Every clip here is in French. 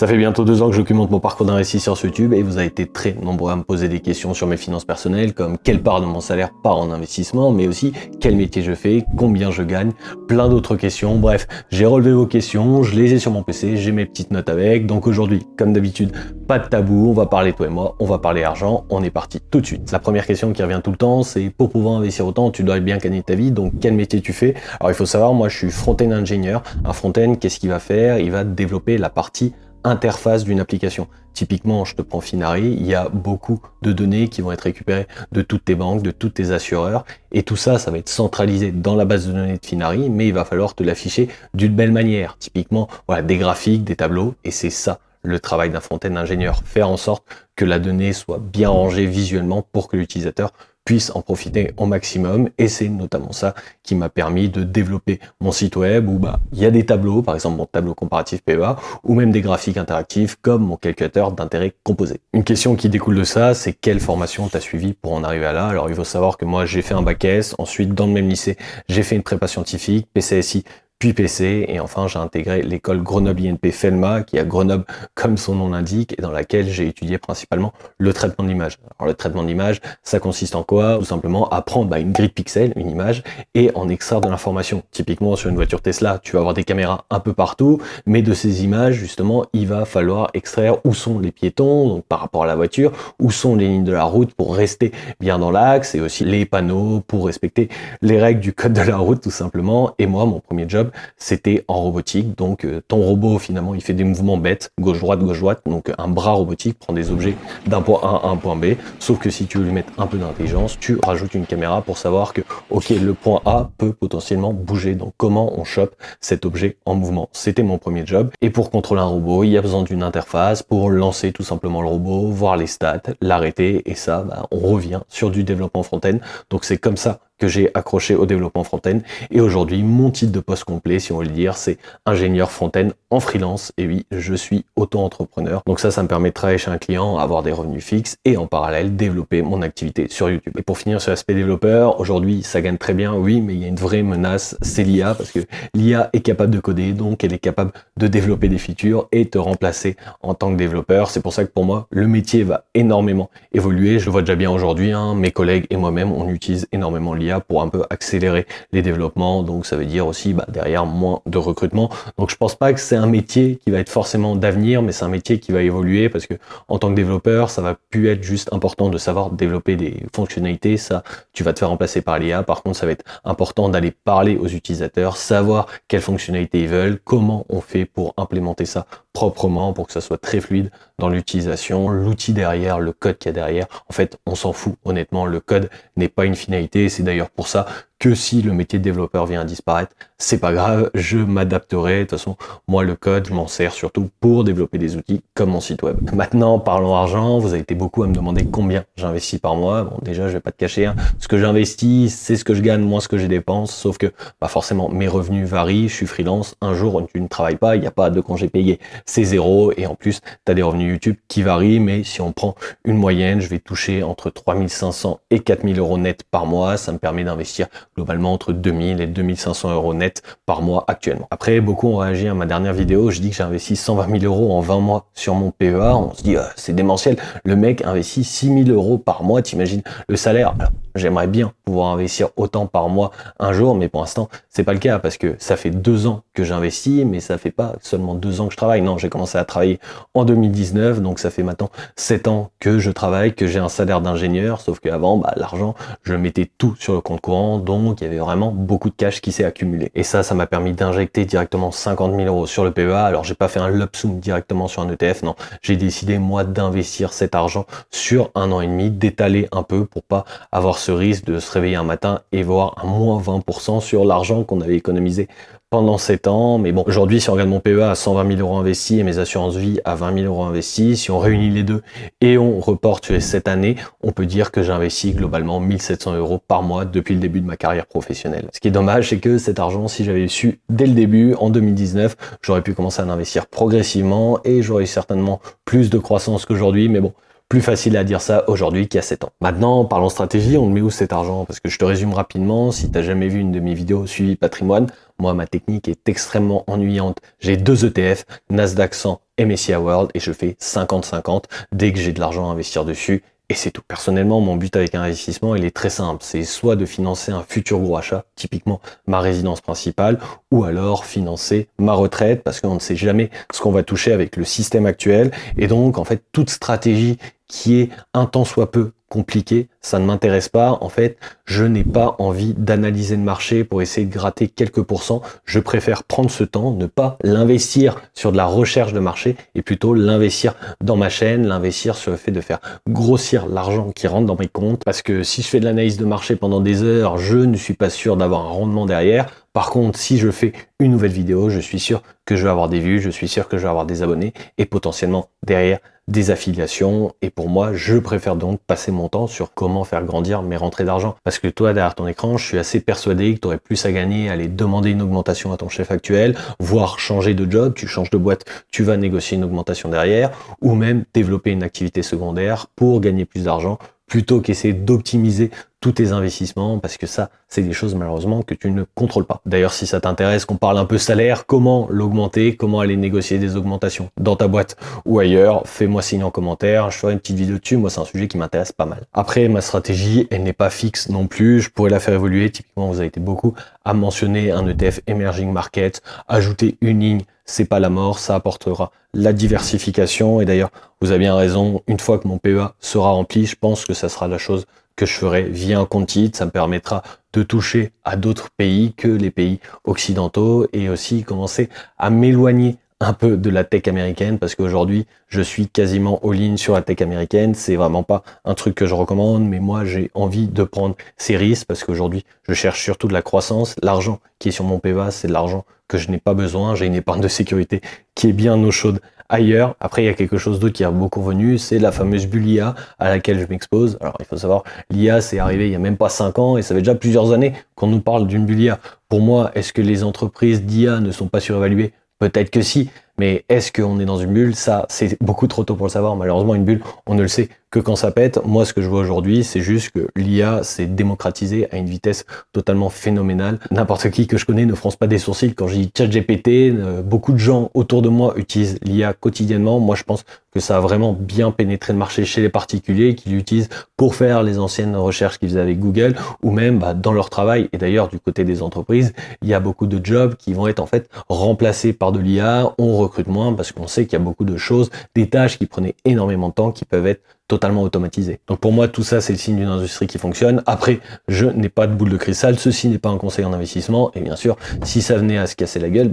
Ça fait bientôt 2 ans que je documente mon parcours d'investisseur sur YouTube et vous avez été très nombreux à me poser des questions sur mes finances personnelles comme quelle part de mon salaire part en investissement, mais aussi quel métier je fais, combien je gagne, plein d'autres questions. Bref, j'ai relevé vos questions, je les ai sur mon PC, j'ai mes petites notes avec. Donc aujourd'hui, comme d'habitude, pas de tabou, on va parler toi et moi, on va parler argent, on est parti tout de suite. La première question qui revient tout le temps, c'est pour pouvoir investir autant, tu dois bien gagner ta vie, donc quel métier tu fais? Alors il faut savoir, moi je suis front-end ingénieur. Un front-end, qu'est-ce qu'il va faire? Il va développer la partie interface d'une application. Typiquement, je te prends Finari, il y a beaucoup de données qui vont être récupérées de toutes tes banques, de tous tes assureurs, et tout ça, ça va être centralisé dans la base de données de Finari, mais il va falloir te l'afficher d'une belle manière. Typiquement, voilà, des graphiques, des tableaux, et c'est ça le travail d'un front-end ingénieur, faire en sorte que la donnée soit bien rangée visuellement pour que l'utilisateur puisse en profiter au maximum, et c'est notamment ça qui m'a permis de développer mon site web où il y a des tableaux, par exemple mon tableau comparatif PEA, ou même des graphiques interactifs comme mon calculateur d'intérêt composé. Une question qui découle de ça, c'est quelle formation tu as suivi pour en arriver à là. Alors il faut savoir que moi j'ai fait un bac S, ensuite dans le même lycée j'ai fait une prépa scientifique, PCSI, puis PC, et enfin j'ai intégré l'école Grenoble INP Felma, qui est à Grenoble comme son nom l'indique, et dans laquelle j'ai étudié principalement le traitement de l'image. Alors le traitement de l'image, ça consiste en quoi? Tout simplement à prendre une grille de pixels, une image, et en extraire de l'information. Typiquement sur une voiture Tesla, tu vas avoir des caméras un peu partout, mais de ces images, justement, il va falloir extraire où sont les piétons, donc par rapport à la voiture, où sont les lignes de la route pour rester bien dans l'axe, et aussi les panneaux pour respecter les règles du code de la route, tout simplement. Et moi, mon premier job, c'était en robotique. Donc ton robot, finalement, il fait des mouvements bêtes, gauche-droite, gauche-droite. Donc un bras robotique prend des objets d'un point A à un point B. Sauf que si tu veux lui mettre un peu d'intelligence, tu rajoutes une caméra pour savoir que, ok, le point A peut potentiellement bouger. Donc comment on chope cet objet en mouvement? C'était mon premier job. Et pour contrôler un robot, il y a besoin d'une interface pour lancer tout simplement le robot, voir les stats, l'arrêter. Et ça, on revient sur du développement front-end. Donc c'est comme ça que j'ai accroché au développement front-end. Et aujourd'hui, mon titre de poste complet, si on veut le dire, c'est ingénieur front-end en freelance. Et oui, je suis auto-entrepreneur. Donc ça me permet de travailler chez un client, avoir des revenus fixes et en parallèle, développer mon activité sur YouTube. Et pour finir sur l'aspect développeur, aujourd'hui, ça gagne très bien, oui, mais il y a une vraie menace, c'est l'IA, parce que l'IA est capable de coder, donc elle est capable de développer des features et te remplacer en tant que développeur. C'est pour ça que pour moi, le métier va énormément évoluer. Je le vois déjà bien aujourd'hui, mes collègues et moi-même, on utilise énormément l'IA pour un peu accélérer les développements, donc ça veut dire aussi derrière moins de recrutement. Donc je pense pas que c'est un métier qui va être forcément d'avenir, mais c'est un métier qui va évoluer parce que en tant que développeur, ça va plus être juste important de savoir développer des fonctionnalités, ça tu vas te faire remplacer par l'IA. Par contre, ça va être important d'aller parler aux utilisateurs, savoir quelles fonctionnalités ils veulent, comment on fait pour implémenter ça proprement pour que ça soit très fluide dans l'utilisation, l'outil derrière, le code qu'il y a derrière. En fait, on s'en fout, honnêtement, le code n'est pas une finalité, c'est d'ailleurs pour ça que si le métier de développeur vient à disparaître, c'est pas grave, je m'adapterai. De toute façon, moi, le code, je m'en sers surtout pour développer des outils comme mon site web. Maintenant, parlons argent. Vous avez été beaucoup à me demander combien j'investis par mois. Bon, déjà, je vais pas te cacher, ce que j'investis, c'est ce que je gagne, moins ce que je dépense. Sauf que, forcément, mes revenus varient. Je suis freelance. Un jour, tu ne travailles pas, il n'y a pas de congé payé. C'est zéro. Et en plus, tu as des revenus YouTube qui varient. Mais si on prend une moyenne, je vais toucher entre 3500 et 4000 euros net par mois. Ça me permet d'investir globalement entre 2000 et 2500 euros net par mois actuellement. Après, beaucoup ont réagi à ma dernière vidéo, je dis que j'ai investi 120 000 euros en 20 mois sur mon PEA, on se dit c'est démentiel, le mec investit 6 000 euros par mois, t'imagines le salaire? Alors, j'aimerais bien pouvoir investir autant par mois un jour, mais pour l'instant, c'est pas le cas parce que ça fait 2 ans que j'investis, mais ça fait pas seulement 2 ans que je travaille. Non, j'ai commencé à travailler en 2019, donc ça fait maintenant 7 ans que je travaille, que j'ai un salaire d'ingénieur, sauf qu'avant, l'argent, je mettais tout sur le compte courant, donc il y avait vraiment beaucoup de cash qui s'est accumulé. Et ça m'a permis d'injecter directement 50 000 euros sur le PEA. Alors, j'ai pas fait un lump sum directement sur un ETF, non. J'ai décidé, moi, d'investir cet argent sur 1 an et demi, d'étaler un peu pour pas avoir ce risque de se réveiller un matin et voir un moins 20% sur l'argent qu'on avait économisé pendant 7 ans. Mais bon, aujourd'hui, si on regarde mon PEA à 120 000 euros investis et mes assurances vie à 20 000 euros investis, si on réunit les deux et on reporte sur cette année, on peut dire que j'ai investi globalement 1700 euros par mois depuis le début de ma carrière professionnelle. Ce qui est dommage, c'est que cet argent, si j'avais su dès le début, en 2019, j'aurais pu commencer à investir progressivement et j'aurais certainement plus de croissance qu'aujourd'hui. Mais bon, plus facile à dire ça aujourd'hui qu'il y a 7 ans. Maintenant, parlons stratégie, on le met où cet argent? Parce que je te résume rapidement, si tu n'as jamais vu une de mes vidéos suivi patrimoine, Moi, ma technique est extrêmement ennuyante. J'ai 2 ETF, Nasdaq 100 et MSCI World, et je fais 50-50 dès que j'ai de l'argent à investir dessus. Et c'est tout. Personnellement, mon but avec un investissement, il est très simple. C'est soit de financer un futur gros achat, typiquement ma résidence principale, ou alors financer ma retraite, parce qu'on ne sait jamais ce qu'on va toucher avec le système actuel. Et donc, en fait, toute stratégie qui est un tant soit peu compliqué, ça ne m'intéresse pas. En fait, je n'ai pas envie d'analyser le marché pour essayer de gratter quelques pourcents. Je préfère prendre ce temps, ne pas l'investir sur de la recherche de marché et plutôt l'investir dans ma chaîne, l'investir sur le fait de faire grossir l'argent qui rentre dans mes comptes. Parce que si je fais de l'analyse de marché pendant des heures, je ne suis pas sûr d'avoir un rendement derrière. Par contre, si je fais une nouvelle vidéo, je suis sûr que je vais avoir des vues, je suis sûr que je vais avoir des abonnés et potentiellement derrière des affiliations. Et pour moi, je préfère donc passer mon temps sur comment faire grandir mes rentrées d'argent. Parce que toi, derrière ton écran, je suis assez persuadé que tu aurais plus à gagner à aller demander une augmentation à ton chef actuel, voire changer de job, tu changes de boîte, tu vas négocier une augmentation derrière, ou même développer une activité secondaire pour gagner plus d'argent, plutôt qu'essayer d'optimiser tous tes investissements, parce que ça, c'est des choses malheureusement que tu ne contrôles pas. D'ailleurs, si ça t'intéresse qu'on parle un peu salaire, comment l'augmenter, comment aller négocier des augmentations dans ta boîte ou ailleurs, fais-moi signe en commentaire, je ferai une petite vidéo dessus, moi c'est un sujet qui m'intéresse pas mal. Après, ma stratégie, elle n'est pas fixe non plus, je pourrais la faire évoluer, typiquement vous avez été beaucoup à mentionner un ETF Emerging Market, ajouter une ligne, c'est pas la mort, ça apportera la diversification, et d'ailleurs, vous avez bien raison, une fois que mon PEA sera rempli, je pense que ça sera la chose que je ferai via un compte titre. Ça me permettra de toucher à d'autres pays que les pays occidentaux et aussi commencer à m'éloigner un peu de la tech américaine, parce qu'aujourd'hui je suis quasiment all-in sur la tech américaine. C'est vraiment pas un truc que je recommande, mais moi j'ai envie de prendre ces risques parce qu'aujourd'hui je cherche surtout de la croissance. L'argent qui est sur mon PEVA, c'est de l'argent que je n'ai pas besoin. J'ai une épargne de sécurité qui est bien au chaude ailleurs. Après, il y a quelque chose d'autre qui est beaucoup revenu, c'est la fameuse bulle IA à laquelle je m'expose. Alors, il faut savoir, l'IA, c'est arrivé il y a même pas 5 ans et ça fait déjà plusieurs années qu'on nous parle d'une bulle IA. Pour moi, est-ce que les entreprises d'IA ne sont pas surévaluées? Peut-être que si, mais est-ce qu'on est dans une bulle? Ça, c'est beaucoup trop tôt pour le savoir. Malheureusement, une bulle, on ne le sait que quand ça pète. Moi, ce que je vois aujourd'hui, c'est juste que l'IA s'est démocratisée à une vitesse totalement phénoménale. N'importe qui que je connais ne fronce pas des sourcils quand je dis ChatGPT. Beaucoup de gens autour de moi utilisent l'IA quotidiennement. Moi, je pense que ça a vraiment bien pénétré le marché chez les particuliers qui l'utilisent pour faire les anciennes recherches qu'ils faisaient avec Google ou même dans leur travail. Et d'ailleurs, du côté des entreprises, il y a beaucoup de jobs qui vont être en fait remplacés par de l'IA. On recrute moins parce qu'on sait qu'il y a beaucoup de choses, des tâches qui prenaient énormément de temps qui peuvent être totalement automatisé. Donc pour moi, tout ça, c'est le signe d'une industrie qui fonctionne. Après, je n'ai pas de boule de cristal. Ceci n'est pas un conseil en investissement. Et bien sûr, si ça venait à se casser la gueule,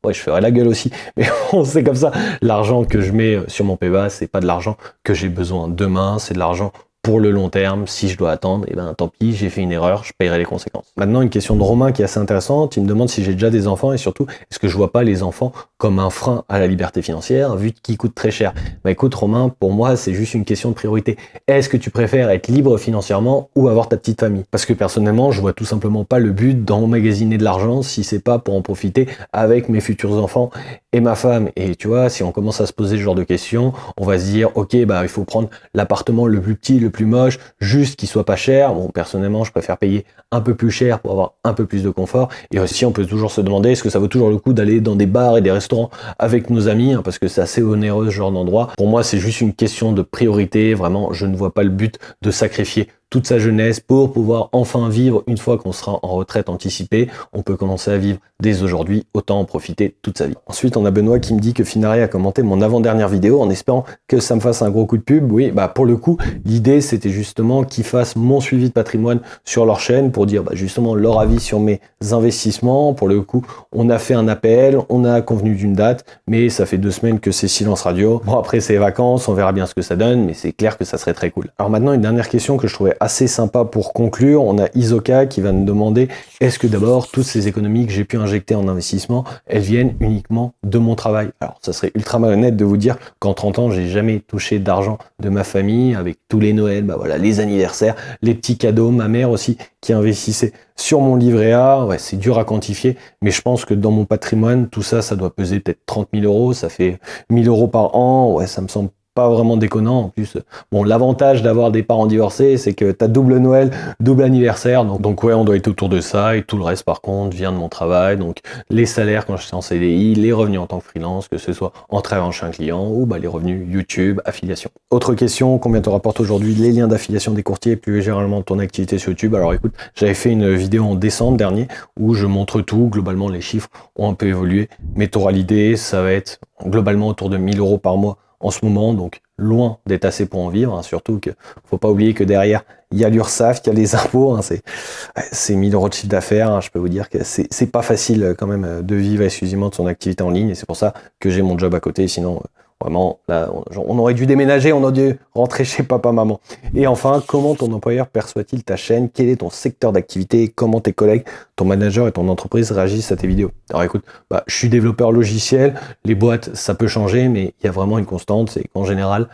ouais, je ferais la gueule aussi. Mais bon, c'est comme ça. L'argent que je mets sur mon PEVA, c'est pas de l'argent que j'ai besoin demain. C'est de l'argent pour le long terme. Si je dois attendre, et tant pis, j'ai fait une erreur, je paierai les conséquences. Maintenant, une question de Romain qui est assez intéressante. Il me demande si j'ai déjà des enfants et surtout, est-ce que je vois pas les enfants comme un frein à la liberté financière vu qu'ils coûtent très cher? Écoute Romain, pour moi, c'est juste une question de priorité. Est-ce que tu préfères être libre financièrement ou avoir ta petite famille? Parce que personnellement, je vois tout simplement pas le but d'emmagasiner de l'argent si c'est pas pour en profiter avec mes futurs enfants et ma femme. Et tu vois, si on commence à se poser ce genre de questions, on va se dire, ok, il faut prendre l'appartement le plus petit, le plus moche, juste qu'il soit pas cher. Bon, personnellement, je préfère payer un peu plus cher pour avoir un peu plus de confort. Et aussi, on peut toujours se demander, est-ce que ça vaut toujours le coup d'aller dans des bars et des restaurants avec nos amis, parce que c'est assez onéreux ce genre d'endroit. Pour moi, c'est juste une question de priorité. Vraiment, je ne vois pas le but de sacrifier toute sa jeunesse pour pouvoir enfin vivre une fois qu'on sera en retraite anticipée. On peut commencer à vivre dès aujourd'hui, autant en profiter toute sa vie. Ensuite, on a Benoît qui me dit que Finari a commenté mon avant-dernière vidéo en espérant que ça me fasse un gros coup de pub. Oui, pour le coup, l'idée c'était justement qu'ils fassent mon suivi de patrimoine sur leur chaîne pour dire justement leur avis sur mes investissements. Pour le coup, on a fait un appel, on a convenu d'une date, mais ça fait 2 semaines que c'est silence radio. Bon, après c'est les vacances, on verra bien ce que ça donne, mais c'est clair que ça serait très cool. Alors maintenant, une dernière question que je trouvais assez sympa pour conclure. On a Isoka qui va nous demander, est-ce que d'abord toutes ces économies que j'ai pu injecter en investissement, elles viennent uniquement de mon travail? Alors ça serait ultra malhonnête de vous dire qu'en 30 ans j'ai jamais touché d'argent de ma famille, avec tous les Noëls, les anniversaires, les petits cadeaux, ma mère aussi qui investissait sur mon livret A. Ouais, c'est dur à quantifier, mais je pense que dans mon patrimoine, tout ça, ça doit peser peut-être 30 000 euros, ça fait 1 000 euros par an. Ouais, ça me semble pas vraiment déconnant. En plus, bon, l'avantage d'avoir des parents divorcés, c'est que t'as double Noël, double anniversaire. Donc ouais, on doit être autour de ça. Et tout le reste, par contre, vient de mon travail. Donc les salaires quand j'étais en CDI, les revenus en tant que freelance, que ce soit en travaillant chez un client ou les revenus YouTube, affiliation. Autre question, combien te rapporte aujourd'hui les liens d'affiliation des courtiers et plus généralement ton activité sur YouTube? Alors écoute, j'avais fait une vidéo en décembre dernier où je montre tout. Globalement, les chiffres ont un peu évolué. Mais tu auras l'idée, ça va être globalement autour de 1000 € par mois en ce moment, donc loin d'être assez pour en vivre, hein, surtout que faut pas oublier que derrière il y a l'URSSAF, il y a les impôts, hein, c'est 1000 € de chiffre d'affaires, hein, je peux vous dire que c'est pas facile quand même de vivre exclusivement de son activité en ligne, et c'est pour ça que j'ai mon job à côté, sinon vraiment là on aurait dû déménager, on aurait dû rentrer chez papa maman. Et enfin, comment ton employeur perçoit-il ta chaîne? Quel est ton secteur d'activité? Comment tes collègues, ton manager et ton entreprise réagissent à tes vidéos? Alors écoute, je suis développeur logiciel, les boîtes ça peut changer, mais il y a vraiment une constante, c'est qu'en général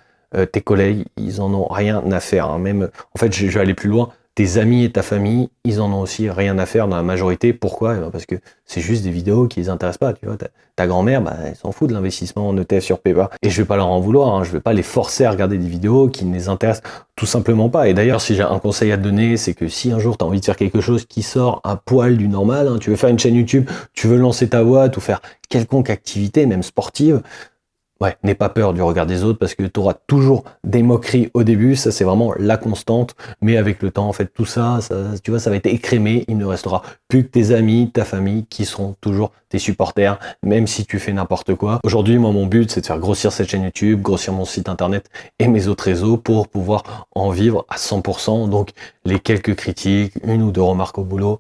tes collègues ils en ont rien à faire, hein. Même en fait je vais aller plus loin, tes amis et ta famille, ils en ont aussi rien à faire dans la majorité. Pourquoi? Parce que c'est juste des vidéos qui les intéressent pas. Tu vois, ta grand-mère, elle s'en fout de l'investissement en ETF sur PEPA. Et je vais pas leur en vouloir, hein. Je vais pas les forcer à regarder des vidéos qui ne les intéressent tout simplement pas. Et d'ailleurs, si j'ai un conseil à te donner, c'est que si un jour tu as envie de faire quelque chose qui sort un poil du normal, hein, tu veux faire une chaîne YouTube, tu veux lancer ta boîte ou faire quelconque activité, même sportive, ouais, n'aie pas peur du regard des autres parce que tu auras toujours des moqueries au début, ça c'est vraiment la constante, mais avec le temps, en fait, tout ça, tu vois, ça va être écrémé, il ne restera plus que tes amis, ta famille qui seront toujours tes supporters, même si tu fais n'importe quoi. Aujourd'hui, moi, mon but, c'est de faire grossir cette chaîne YouTube, grossir mon site internet et mes autres réseaux pour pouvoir en vivre à 100%. Donc, les quelques critiques, une ou deux remarques au boulot,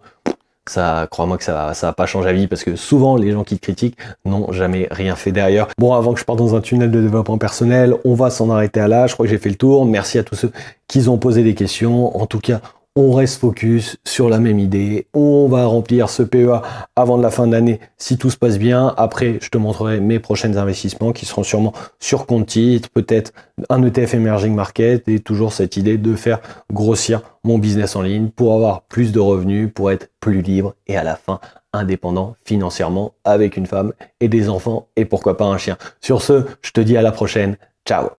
ça, crois-moi que ça va pas changer la vie parce que souvent les gens qui te critiquent n'ont jamais rien fait derrière. Bon, avant que je parte dans un tunnel de développement personnel, on va s'en arrêter à là. Je crois que j'ai fait le tour. Merci à tous ceux qui ont posé des questions. En tout cas, on reste focus sur la même idée. On va remplir ce PEA avant de la fin de l'année si tout se passe bien. Après, je te montrerai mes prochains investissements qui seront sûrement sur compte titre, peut-être un ETF Emerging Market et toujours cette idée de faire grossir mon business en ligne pour avoir plus de revenus, pour être plus libre et à la fin indépendant financièrement avec une femme et des enfants et pourquoi pas un chien. Sur ce, je te dis à la prochaine. Ciao!